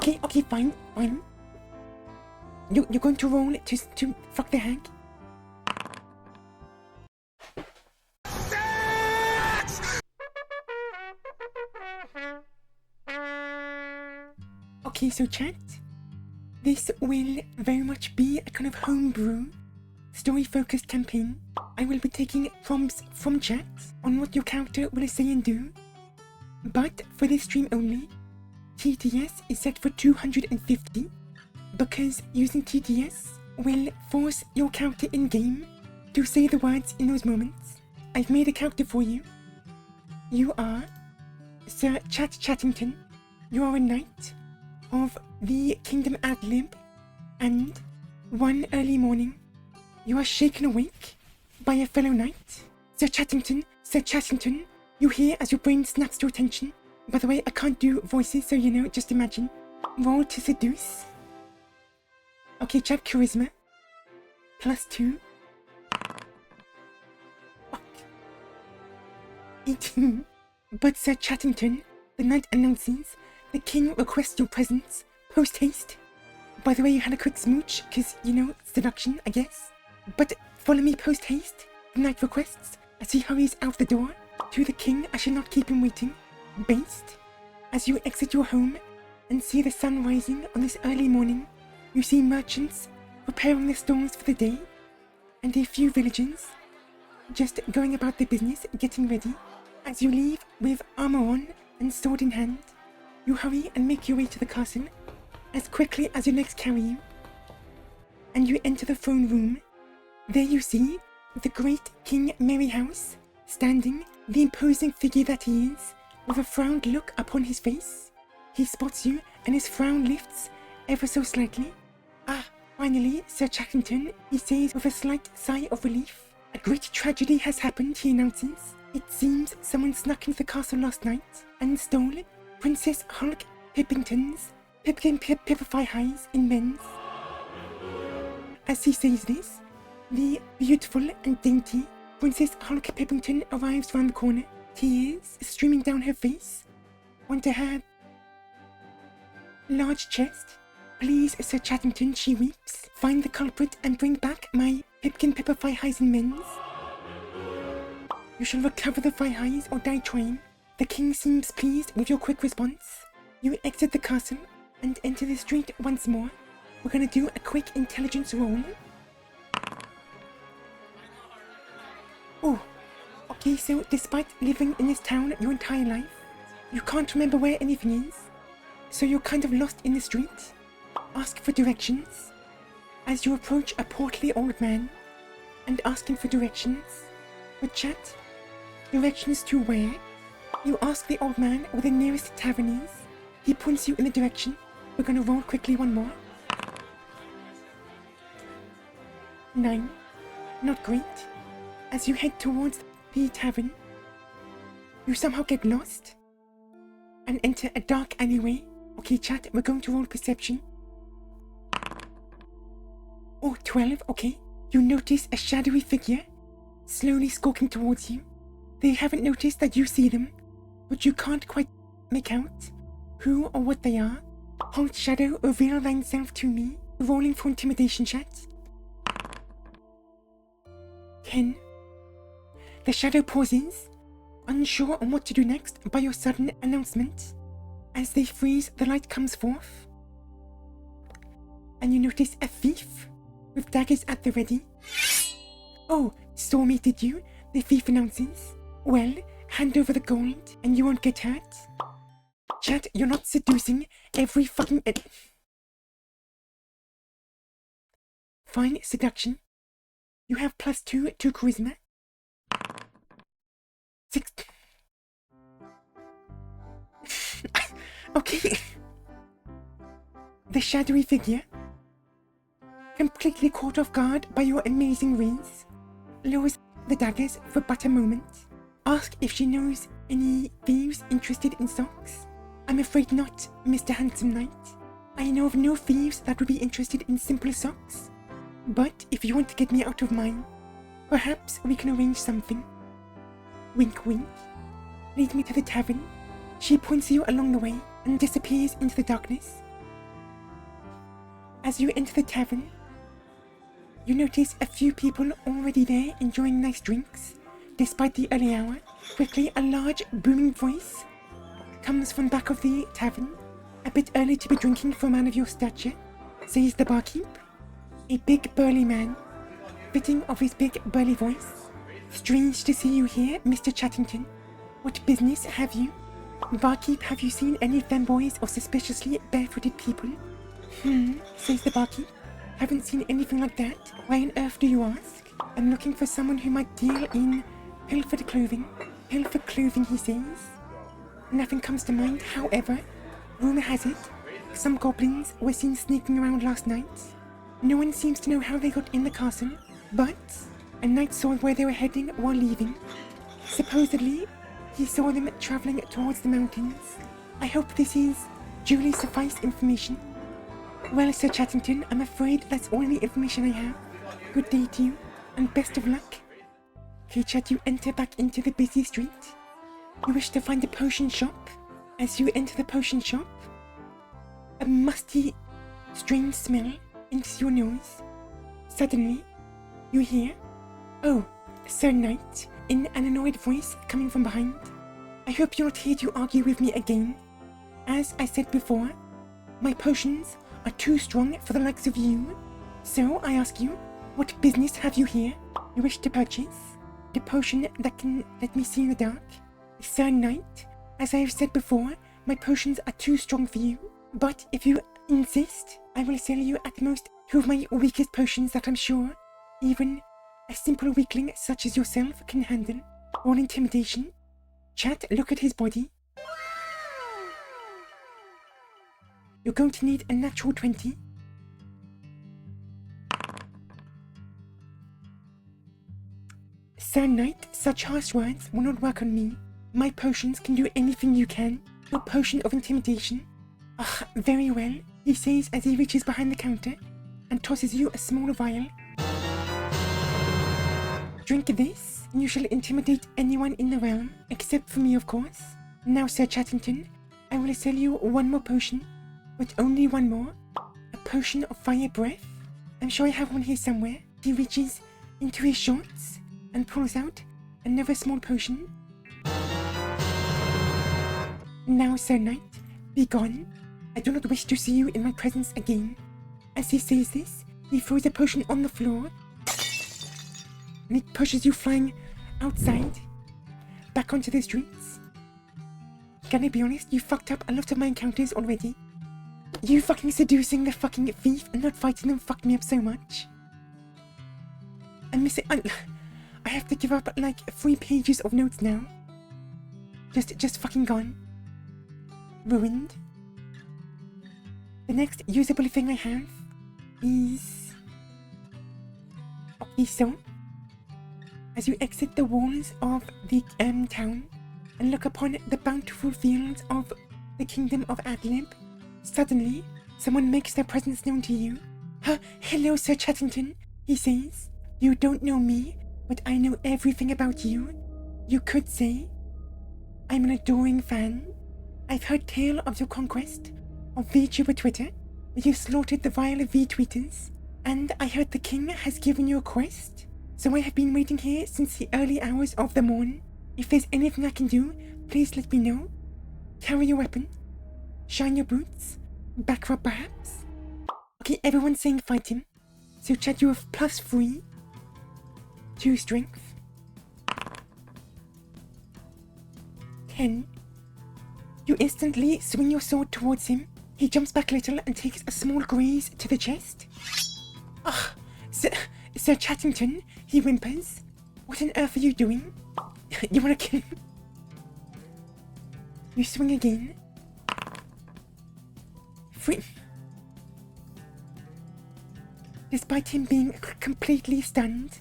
Okay, fine. You're going to roll to fuck the hag? Okay, so chat, this will very much be a kind of homebrew, story-focused campaign. I will be taking prompts from chat on what your character will say and do, but for this stream only, TTS is set for 250, because using TTS will force your character in-game to say the words in those moments. I've made a character for you. You are Sir Chattington. You are a knight of the Kingdom Adlib, and one early morning, you are shaken awake by a fellow knight. Sir Chattington, you hear as your brain snaps to attention. By the way, I can't do voices, so you know, just imagine. Roll to seduce. Okay, chat, charisma. +2. Fuck. 18. But Sir Chattington, the knight announces, the king requests your presence, post-haste. By the way, you had a quick smooch, because, you know, seduction, I guess. But follow me post-haste, the knight requests, as he hurries out the door. To the king, I shall not keep him waiting. Based. As you exit your home and see the sun rising on this early morning, you see merchants preparing their stalls for the day, and a few villagers just going about their business, getting ready. As you leave with armor on and sword in hand, you hurry and make your way to the castle as quickly as your legs carry you, and you enter the throne room. There you see the great King Merryhouse standing, the imposing figure that he is, with a frowned look upon his face. He spots you and his frown lifts ever so slightly. Ah, finally, Sir Chattington, he says with a slight sigh of relief. A great tragedy has happened, he announces. It seems someone snuck into the castle last night and stole Princess Hulk Pippington's Pipify Highs in men's. As he says this, the beautiful and dainty Princess Hulk Pippington arrives round the corner, tears streaming down her face onto her large chest. Please, Sir Chattington, she weeps. Find the culprit and bring back my Pipify Highs in men's. You shall recover the Fire Highs or die trying. The king seems pleased with your quick response. You exit the castle and enter the street once more. We're gonna do a quick intelligence roll. Oh, okay, so despite living in this town your entire life, you can't remember where anything is. So you're kind of lost in the street. Ask for directions. As you approach a portly old man and asking for directions. With chat, directions to where? You ask the old man where the nearest tavern is. He points you in the direction. We're gonna roll quickly one more. 9. Not great. As you head towards the tavern, you somehow get lost and enter a dark alleyway. Okay, chat, we're going to roll perception. Oh, 12, okay. You notice a shadowy figure slowly skulking towards you. They haven't noticed that you see them, but you can't quite make out who or what they are. Halt, shadow, reveal thyself to me. Rolling for intimidation, chat. 10. The shadow pauses, unsure on what to do next by your sudden announcement. As they freeze, the light comes forth, and you notice a thief with daggers at the ready. Oh, saw me, did you? The thief announces. Well, hand over the gold and you won't get hurt. Chat, you're not seducing every fucking Fine, seduction. You have +2 to charisma. 6. Okay. The shadowy figure, completely caught off guard by your amazing rays, lowers the daggers for but a moment. Ask if she knows any thieves interested in socks. I'm afraid not, Mr. Handsome Knight. I know of no thieves that would be interested in simple socks. But if you want to get me out of mine, perhaps we can arrange something. Wink wink. Lead me to the tavern. She points you along the way and disappears into the darkness. As you enter the tavern, you notice a few people already there enjoying nice drinks. Despite the early hour, quickly a large, booming voice comes from the back of the tavern. A bit early to be drinking for a man of your stature, says the barkeep. A big, burly man, fitting of his big, burly voice. Strange to see you here, Mr. Chattington. What business have you? Barkeep, have you seen any femboys or suspiciously barefooted people? Says the barkeep. Haven't seen anything like that. Why on earth do you ask? I'm looking for someone who might deal in pilfered clothing. Pilfered clothing, he says. Nothing comes to mind, however. Rumour has it, some goblins were seen sneaking around last night. No one seems to know how they got in the castle, but a knight saw where they were heading while leaving. Supposedly, he saw them travelling towards the mountains. I hope this is duly sufficed information. Well, Sir Chattington, I'm afraid that's all the information I have. Good day to you, and best of luck. Okay, Chat, you enter back into the busy street. You wish to find a potion shop. As you enter the potion shop, a musty, strange smell enters your nose. Suddenly, you hear, "Oh, Sir Knight," in an annoyed voice coming from behind. I hope you're not here to argue with me again. As I said before, my potions are too strong for the likes of you. So I ask you, what business have you here? You wish to purchase the potion that can let me see in the dark? Sir Knight, as I have said before, my potions are too strong for you. But if you insist, I will sell you at most two of my weakest potions that I'm sure even a simple weakling such as yourself can handle. All intimidation. Chat, look at his body. You're going to need a natural 20. Sir Knight, such harsh words will not work on me. My potions can do anything you can. Your potion of intimidation. Very well, he says as he reaches behind the counter and tosses you a small vial. Drink this, and you shall intimidate anyone in the realm, except for me, of course. Now, Sir Chattington, I will sell you one more potion, but only one more. A potion of fire breath. I'm sure I have one here somewhere. He reaches into his shorts and pulls out another small potion. Now, Sir Knight, be gone. I do not wish to see you in my presence again. As he says this, he throws a potion on the floor, and it pushes you flying outside, back onto the streets. Can I be honest? You fucked up a lot of my encounters already. You fucking seducing the fucking thief and not fighting them fucked me up so much. I'm missing. I have to give up like 3 pages of notes now. Just fucking gone. Ruined. The next usable thing I have is... Okay, so as you exit the walls of the town and look upon the bountiful fields of the kingdom of Adlib, suddenly someone makes their presence known to you. Hello, Sir Chattington, he says. You don't know me, but I know everything about you. You could say I'm an adoring fan. I've heard tale of your conquest of VTuber Twitter, where you slaughtered the vile V-tweeters, and I heard the king has given you a quest, so I have been waiting here since the early hours of the morn. If there's anything I can do, please let me know. Carry your weapon, shine your boots, back rub perhaps. Okay, everyone's saying fight him, so Chad, you have +3 to strength. 10. You instantly swing your sword towards him. He jumps back a little and takes a small graze to the chest. Sir Chattington, he whimpers. What on earth are you doing? You wanna kill him? You swing again. 3. Despite him being completely stunned,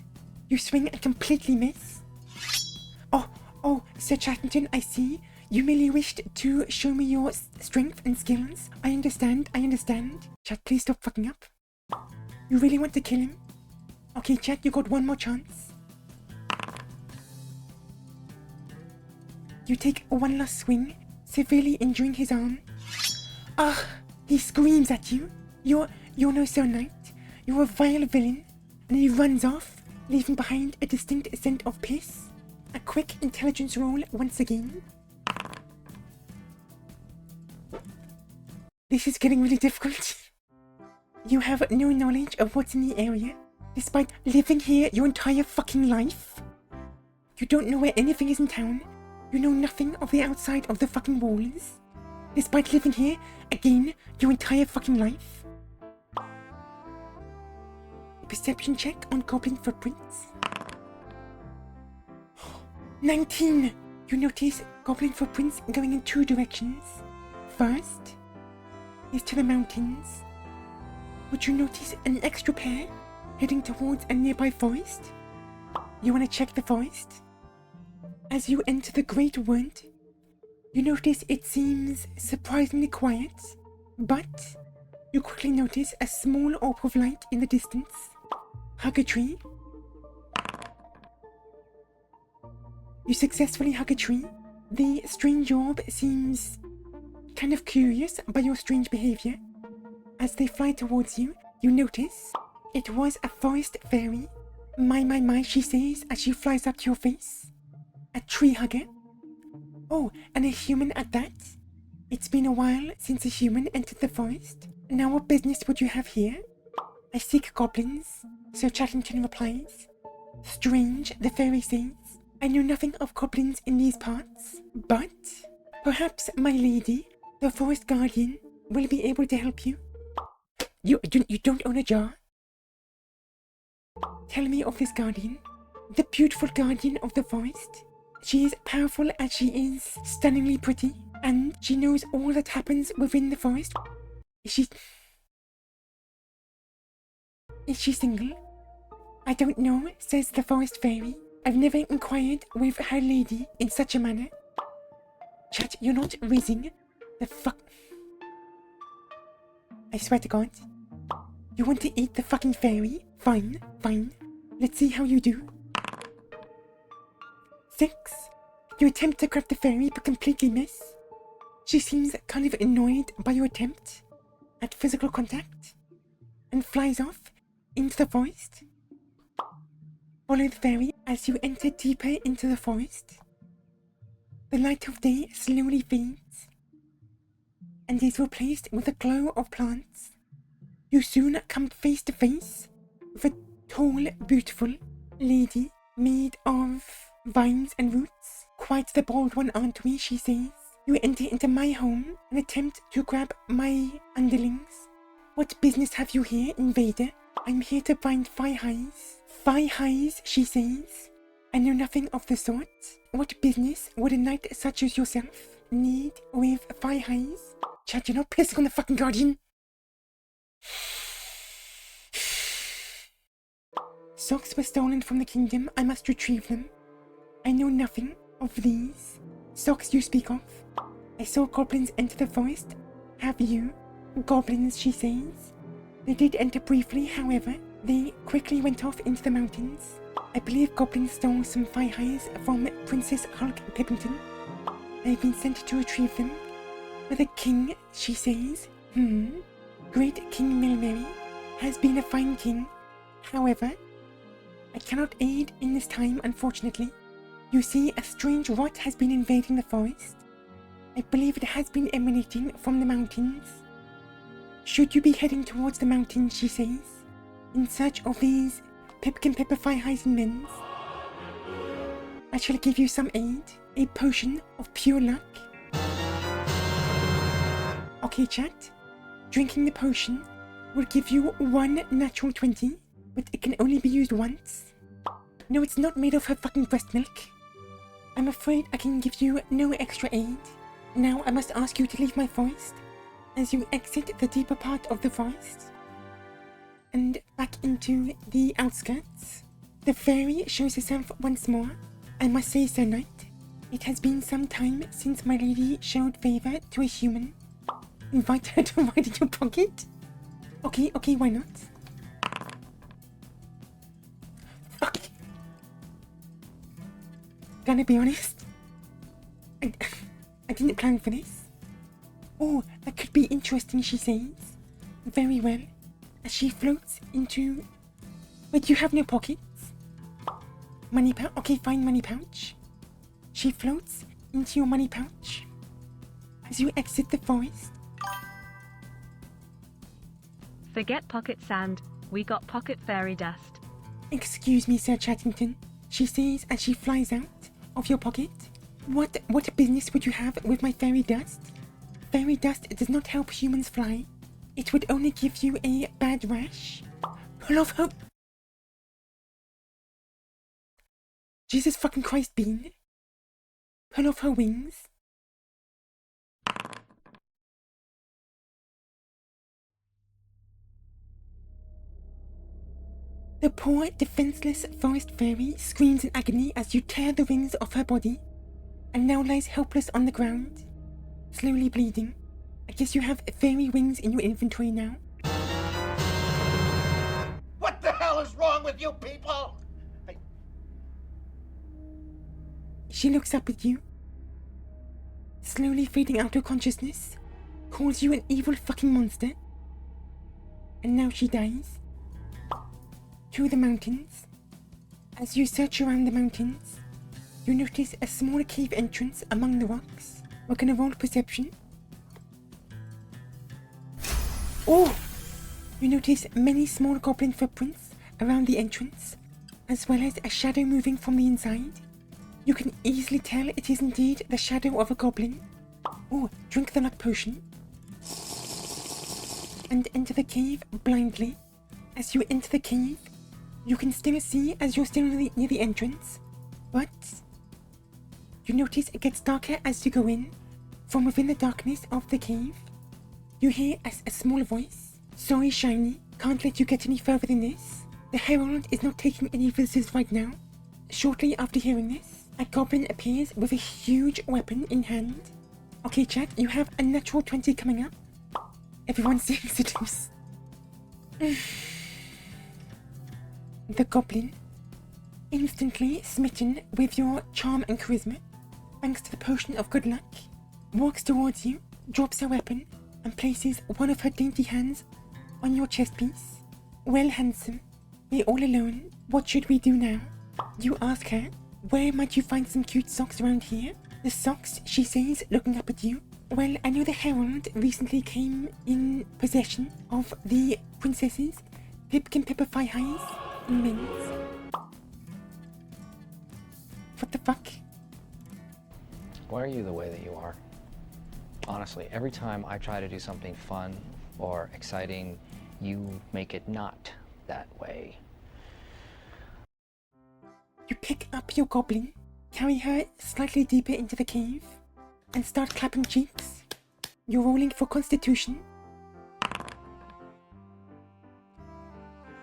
you swing and completely miss. Oh, Sir Chattington, I see. You merely wished to show me your strength and skills. I understand. Chat, please stop fucking up. You really want to kill him? Okay, Chat, you got one more chance. You take one last swing, severely injuring his arm. He screams at you. You're you're no Sir Knight. You're a vile villain. And he runs off, leaving behind a distinct scent of piss. A quick intelligence roll once again. This is getting really difficult. You have no knowledge of what's in the area, despite living here your entire fucking life. You don't know where anything is in town. You know nothing of the outside of the fucking walls. Despite living here, again, your entire fucking life. A perception check on goblin footprints. 19! You notice goblin footprints going in two directions. First is to the mountains. Would you notice an extra pair heading towards a nearby forest? You want to check the forest? As you enter the Great Wood, you notice it seems surprisingly quiet, but you quickly notice a small orb of light in the distance. Hug a tree. You successfully hug a tree. The strange orb seems kind of curious by your strange behavior. As they fly towards you, you notice it was a forest fairy. My, she says as she flies up to your face. A tree hugger. Oh, and a human at that. It's been a while since a human entered the forest. Now what business would you have here? I seek goblins, Sir Chattington replies. Strange, the fairy says. I know nothing of goblins in these parts, but perhaps my lady, the forest guardian, will be able to help you. You don't own a jar? Tell me of this guardian, the beautiful guardian of the forest. She is powerful as she is stunningly pretty, and she knows all that happens within the forest. Is she single? I don't know, says the forest fairy. I've never inquired with her lady in such a manner. Chat, you're not raising the fuck. I swear to God. You want to eat the fucking fairy? Fine. Let's see how you do. 6. You attempt to grab the fairy but completely miss. She seems kind of annoyed by your attempt at physical contact and flies off into the forest. Follow the fairy as you enter deeper into the forest. The light of day slowly fades and is replaced with a glow of plants. You soon come face to face with a tall, beautiful lady made of vines and roots. Quite the bold one, aren't we, she says. You enter into my home and attempt to grab my underlings. What business have you here, invader? I'm here to find Fi-Highs. Fi-Highs, she says. I know nothing of the sort. What business would a knight such as yourself need with Fi-Highs? Chad, you're not pissing on the fucking guardian. Socks were stolen from the kingdom. I must retrieve them. I know nothing of these socks you speak of. I saw goblins enter the forest. Have you? Goblins, she says. They did enter briefly, however. They quickly went off into the mountains. I believe goblins stole some Fi-Highs from Princess Hulk Pippington. I have been sent to retrieve them. But the king, she says. Great King Milmary has been a fine king. However, I cannot aid in this time, unfortunately. You see, a strange rot has been invading the forest. I believe it has been emanating from the mountains. Should you be heading towards the mountains, she says, in search of these Pipkin Pepper Fi-Highs and Mens, I shall give you some aid, a potion of pure luck. Okay, chat. Drinking the potion will give you 1 natural 20, but it can only be used once. No, it's not made of her fucking breast milk. I'm afraid I can give you no extra aid. Now I must ask you to leave my forest as you exit the deeper part of the forest and back into the outskirts. The fairy shows herself once more. I must say, Sir Knight, it has been some time since my lady showed favour to a human. Invite her to ride in your pocket? Okay, why not? Fuck. Gonna be honest, I didn't plan for this. Oh, that could be interesting, she says. Very well. as she floats into... Wait, you have no pockets? Money pouch? Okay, fine, money pouch. She floats into your money pouch as you exit the forest. Forget pocket sand. We got pocket fairy dust. Excuse me, Sir Chattington, she says as she flies out of your pocket. What business would you have with my fairy dust? Fairy dust does not help humans fly. It would only give you a bad rash. Pull off her... Jesus fucking Christ, Bean. Pull off her wings. The poor, defenseless forest fairy screams in agony as you tear the wings off her body, and now lies helpless on the ground, slowly bleeding. I guess you have fairy wings in your inventory now. What the hell is wrong with you people? She looks up at you, slowly fading out her consciousness, calls you an evil fucking monster, and now she dies. To the mountains. As you search around the mountains, you notice a smaller cave entrance among the rocks. We're gonna roll perception. Oh! You notice many small goblin footprints around the entrance, as well as a shadow moving from the inside. You can easily tell it is indeed the shadow of a goblin. Oh, drink the luck potion. And enter the cave blindly. As you enter the cave, you can still see as you're still near the entrance, but you notice it gets darker as you go in. From within the darkness of the cave, you hear a small voice. Sorry, Shiny, can't let you get any further than this. The Herald is not taking any visitors right now. Shortly after hearing this, a goblin appears with a huge weapon in hand. Okay, chat, you have a natural 20 coming up. Everyone's saying seduce. The goblin, instantly smitten with your charm and charisma, thanks to the potion of good luck, walks towards you, drops her weapon, and places one of her dainty hands on your chest piece. Well, handsome, we're all alone. What should we do now? You ask her, where might you find some cute socks around here? The socks, she says, looking up at you. Well, I know the Herald recently came in possession of the princesses Pipkin Pepperfy Highs and Mints. What the fuck? Why are you the way that you are? Honestly, every time I try to do something fun or exciting, you make it not that way. You pick up your goblin, carry her slightly deeper into the cave, and start clapping cheeks. You're rolling for Constitution.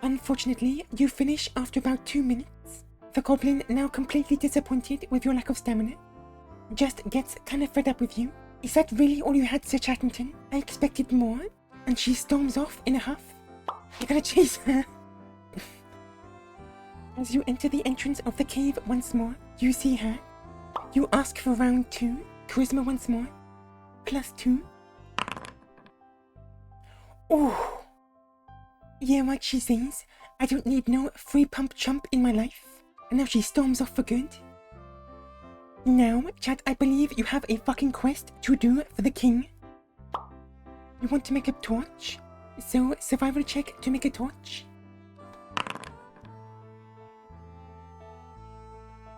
Unfortunately, you finish after about 2 minutes. The goblin, now completely disappointed with your lack of stamina, just gets kind of fed up with you. Is that really all you had, Sir Chattington? I expected more. And she storms off in a huff. You're gonna chase her. As you enter the entrance of the cave once more, you see her. You ask for round 2, charisma once more, +2. Oh! Yeah, right, she says. I don't need no free pump chump in my life. And now she storms off for good. Now, chat, I believe you have a fucking quest to do for the king. You want to make a torch? So, survival check to make a torch.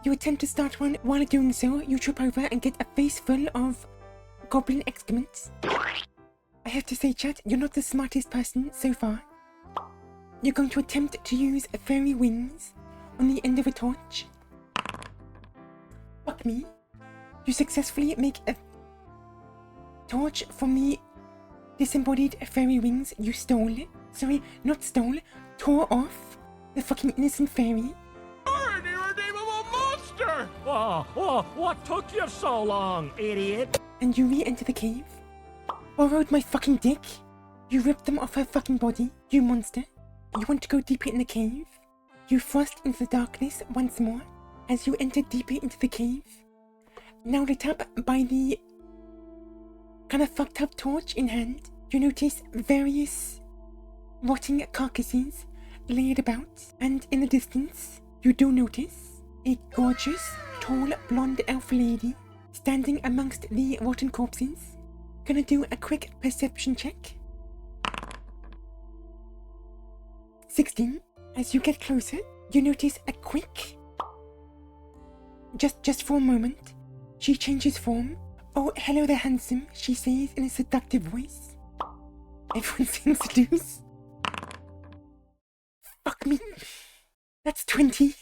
You attempt to start one. While doing so, you trip over and get a face full of goblin excrement. I have to say, chat, you're not the smartest person so far. You're going to attempt to use fairy wings on the end of a torch. Fuck me. You successfully make a torch from the disembodied fairy wings you stole. Sorry, not stole. Tore off the fucking innocent fairy. You're an irredeemable monster! Oh, what took you so long, idiot? And you re-enter the cave. Borrowed my fucking dick. You ripped them off her fucking body, you monster. You want to go deeper in the cave. You thrust into the darkness once more as you enter deeper into the cave. Now lit up by the kind of fucked up torch in hand, you notice various rotting carcasses laid about, and in the distance, you do notice a gorgeous, tall, blonde elf lady standing amongst the rotten corpses. Gonna do a quick perception check. 16. As you get closer, you notice a quick... Just for a moment, she changes form. "Oh, hello there, handsome," she says in a seductive voice. Everyone seems to lose. Fuck me. That's 20.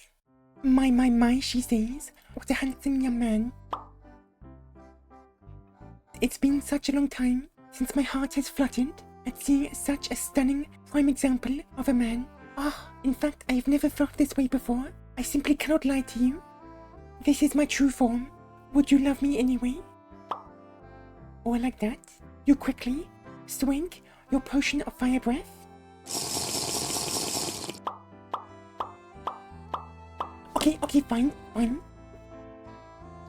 My, she says. What a handsome young man. It's been such a long time since my heart has fluttered at seeing such a stunning prime example of a man. In fact, I have never felt this way before. I simply cannot lie to you. This is my true form. Would you love me anyway? Or like that, you quickly swing your potion of fire breath. Okay, fine.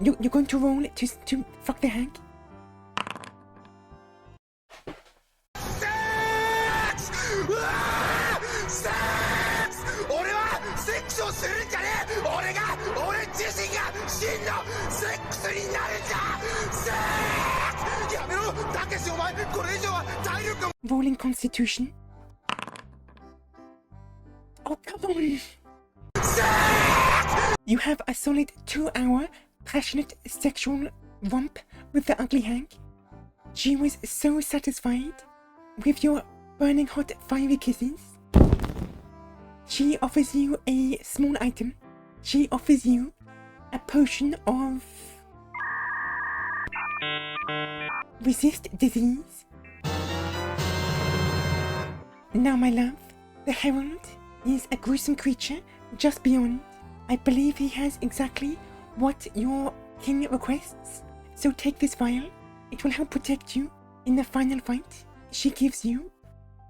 You're going to roll to fuck the hag. Sex! Sex! 俺はセックスをするんじゃねえ！俺自身が真のセックスになるんだ！セックス！やめろ！たけしお前これ以上は体力... Rolling Constitution. Oh, come on! You have a solid 2-hour passionate sexual romp with the ugly hag. She was so satisfied with your burning hot fiery kisses. She offers you a small item. She offers you a potion of... resist disease. Now, my love, the Herald is a gruesome creature just beyond. I believe he has exactly what your king requests. So take this vial. It will help protect you in the final fight. She gives you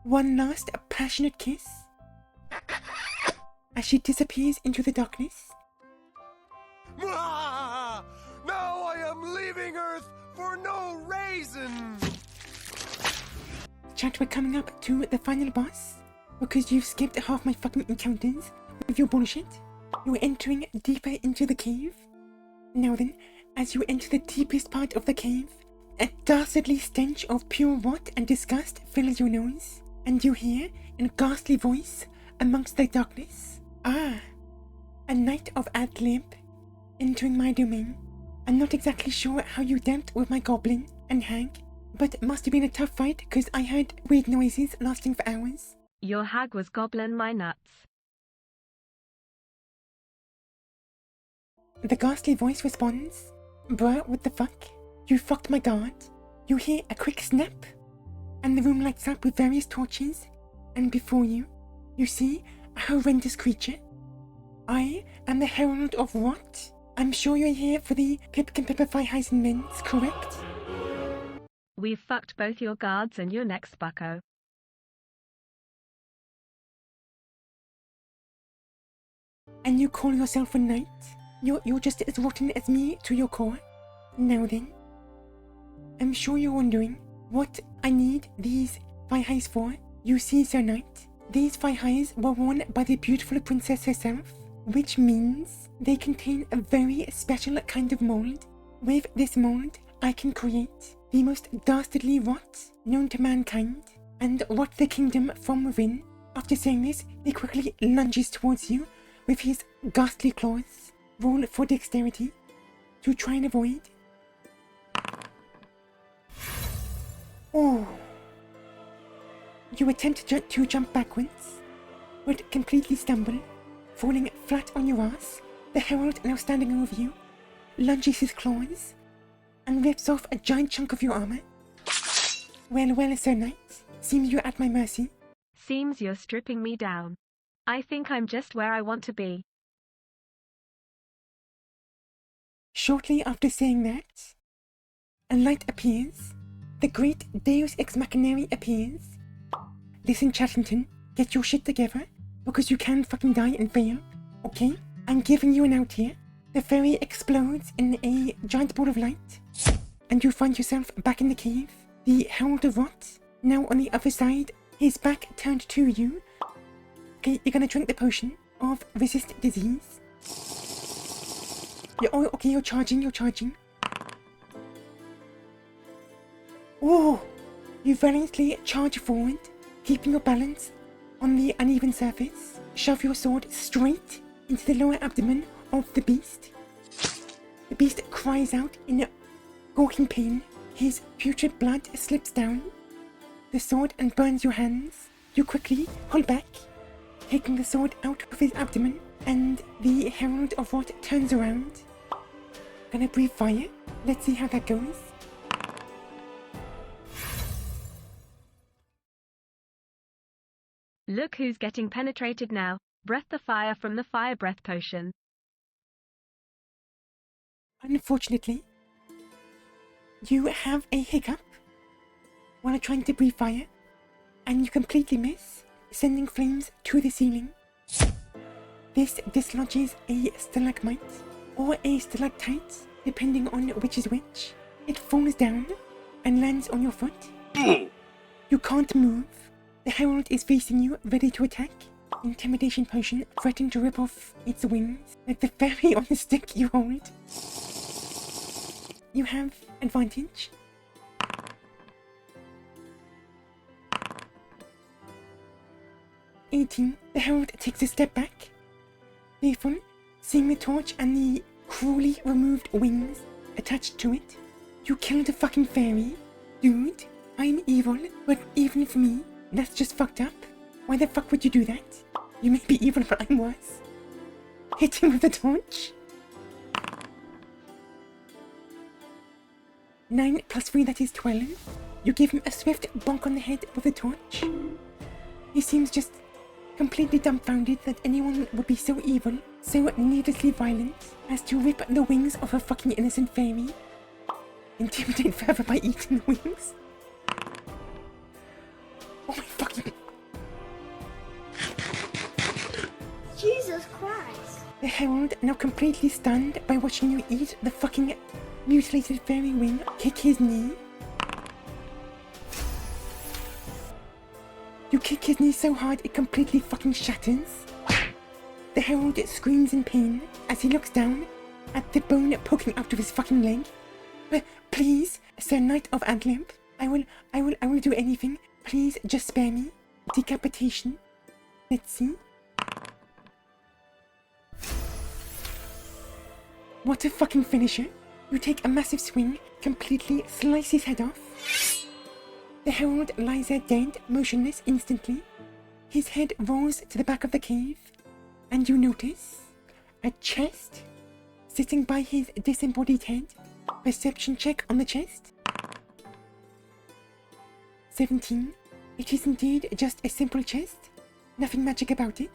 one last passionate kiss as she disappears into the darkness. Now I am leaving Earth for no reason! Chat, we're coming up to the final boss because you've skipped half my fucking encounters with your bullshit. You're entering deeper into the cave. Now then, as you enter the deepest part of the cave, a dastardly stench of pure rot and disgust fills your nose, and you hear in a ghastly voice amongst the darkness, a knight of Adlib entering my domain. I'm not exactly sure how you dealt with my goblin and hag, but it must have been a tough fight because I heard weird noises lasting for hours. Your hag was gobbling my nuts. The ghastly voice responds, "Bruh, what the fuck? You fucked my guard." You hear a quick snap, and the room lights up with various torches, and before you, you see a horrendous creature. I am the Herald of Rot. I'm sure you're here for the Pipkin Pipify Heisenmans, correct? We've fucked both your guards and you're next, bucko. And you call yourself a knight? You're just as rotten as me to your core. Now then, I'm sure you're wondering what I need these thigh-highs for. You see, Sir Knight, these thigh-highs were worn by the beautiful princess herself, which means they contain a very special kind of mold. With this mold, I can create the most dastardly rot known to mankind, and rot the kingdom from within. After saying this, he quickly lunges towards you with his ghastly claws. Roll for dexterity to try and avoid. Oh. You attempt to jump backwards, but completely stumble, falling flat on your ass. The Herald, now standing over you, lunges his claws and rips off a giant chunk of your armor. Well, Sir Knight, seems you're at my mercy. Seems you're stripping me down. I think I'm just where I want to be. Shortly after saying that, a light appears. The great Deus Ex Machinary appears. Listen, Chattington, get your shit together, because you can fucking die and fail, okay? I'm giving you an out here. The fairy explodes in a giant ball of light, and you find yourself back in the cave. The Herald of Rot, now on the other side his back turned to you. Okay, you're gonna drink the potion of resist disease. Okay, you're charging. Oh, you valiantly charge forward, keeping your balance on the uneven surface. Shove your sword straight into the lower abdomen of the beast. The beast cries out in gawking pain. His putrid blood slips down the sword and burns your hands. You quickly pull back, taking the sword out of his abdomen, and the Herald of Rot turns around. Gonna breathe fire. Let's see how that goes. Look who's getting penetrated now. Breath the fire from the fire breath potion. Unfortunately, you have a hiccup while trying to breathe fire, and you completely miss, sending flames to the ceiling. This dislodges a stalagmite or a stalactite, depending on which is which. It falls down and lands on your foot. You can't move. The Herald is facing you, ready to attack. Intimidation potion threatened to rip off its wings, like the fairy on the stick you hold. You have advantage. The Herald takes a step back, fearful, seeing the torch and the cruelly removed wings attached to it. You killed a fucking fairy. Dude, I'm evil, but even for me, that's just fucked up. Why the fuck would you do that? You may be evil, but I'm worse. Hit him with the torch. 9 plus 3, that is 12. You give him a swift bonk on the head with the torch. He seems just completely dumbfounded that anyone would be so evil, so needlessly violent, as to rip the wings of a fucking innocent fairy. Intimidate further by eating the wings. Oh my fucking... Jesus Christ. The Herald, now completely stunned by watching you eat the fucking mutilated fairy wing, kick his knee. You kick his knee so hard it completely fucking shatters. The Herald screams in pain as he looks down at the bone poking out of his fucking leg. Please, Sir Knight of Adlamp, I will do anything. Please, just spare me. Decapitation. Let's see. What a fucking finisher. You take a massive swing, completely slice his head off. The Herald lies there dead, motionless instantly. His head rolls to the back of the cave, and you notice a chest sitting by his disembodied head. Perception check on the chest. 17. It is indeed just a simple chest. Nothing magic about it.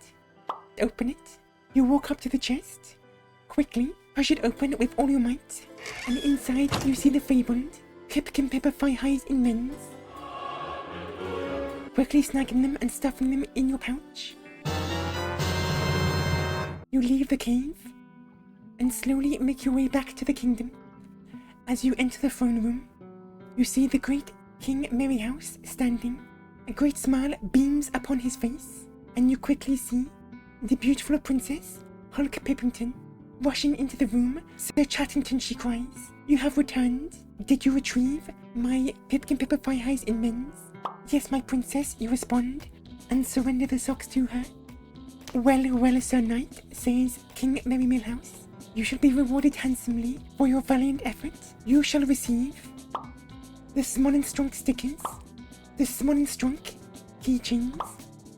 Open it. You walk up to the chest. Quickly push it open with all your might, and inside you see the fabled Pipkin Pepper Fire Highs in men's. Quickly snagging them and stuffing them in your pouch. You leave the cave and slowly make your way back to the kingdom. As you enter the throne room, you see the great King Merryhouse standing. A great smile beams upon his face, and you quickly see the beautiful princess, Hulk Pippington, rushing into the room. Sir Chattington, she cries, you have returned. Did you retrieve my Pipkin Pipper Fire Highs in men's? Yes, my princess, you respond, and surrender the socks to her. Well, Sir Knight, says King Merry Millhouse, you shall be rewarded handsomely for your valiant effort. You shall receive the Smol&Stronk stickers, the Smol&Stronk keychains,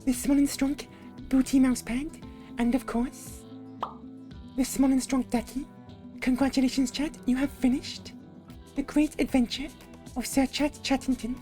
the Smol&Stronk booty mousepad, and of course, the Smol&Stronk ducky. Congratulations, chat, you have finished the great adventure of Sir Chattington